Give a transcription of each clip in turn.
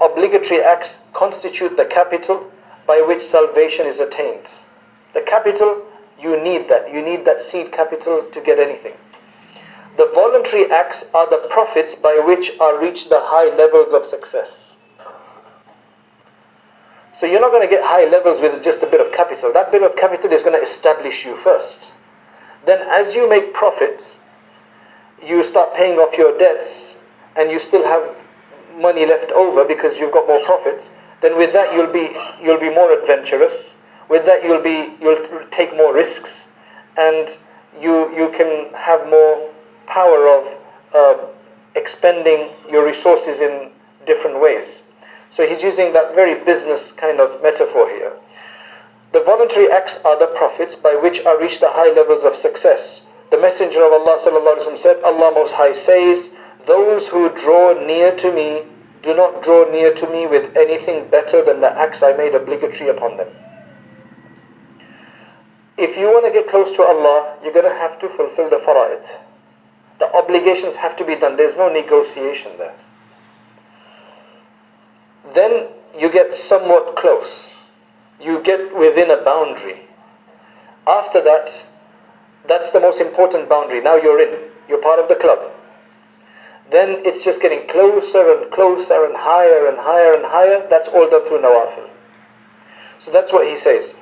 obligatory acts constitute the capital by which salvation is attained. The capital, you need that seed capital to get anything. The voluntary acts are the profits by which are reached the high levels of success. So you're not going to get high levels with just a bit of capital. That bit of capital is going to establish you first. Then as you make profit, you start paying off your debts, and you still have money left over because you've got more profits. Then with that you'll be more adventurous. With that you'll take more risks, and you can have more power of expending your resources in different ways. So he's using that very business kind of metaphor here. The voluntary acts are the profits by which are reached the high levels of success. The Messenger of Allah sallallaahu alaihi wasallam said, Allah Most High says, those who draw near to me do not draw near to me with anything better than the acts I made obligatory upon them. If you want to get close to Allah, you're going to have to fulfill the fara'id. The obligations have to be done. There's no negotiation there. Then you get somewhat close. You get within a boundary. After that, that's the most important boundary. Now you're in. You're part of the club. Then it's just getting closer and closer and higher and higher and higher. That's all done through Nawafil. So that's what he says.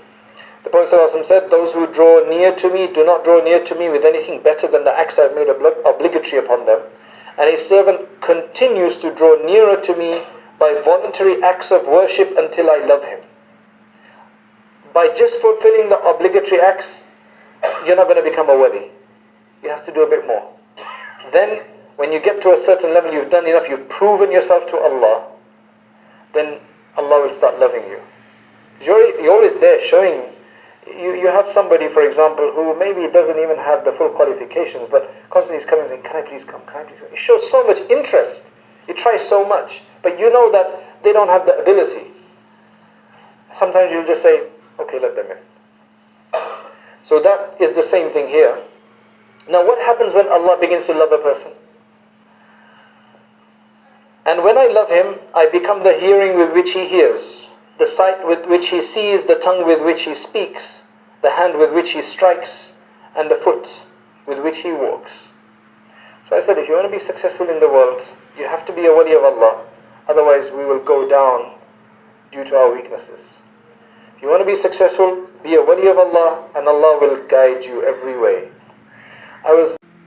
The Prophet ﷺ said, those who draw near to me do not draw near to me with anything better than the acts I've made obligatory upon them. And a servant continues to draw nearer to me by voluntary acts of worship until I love him. By just fulfilling the obligatory acts, you're not going to become a wali. You have to do a bit more. Then, when you get to a certain level, you've done enough, you've proven yourself to Allah, then Allah will start loving you. You're always there showing. You have somebody, for example, who maybe doesn't even have the full qualifications, but constantly is coming and saying, can I please come, can I please come? It shows so much interest. You try so much, but you know that they don't have the ability. Sometimes you'll just say, okay, let them in. So that is the same thing here. Now what happens when Allah begins to love a person? And when I love him, I become the hearing with which he hears, the sight with which he sees, the tongue with which he speaks, the hand with which he strikes, and the foot with which he walks. So I said, if you want to be successful in the world, you have to be a wali of Allah. Otherwise we will go down due to our weaknesses. If you want to be successful, be a wali of Allah, and Allah will guide you every way. I was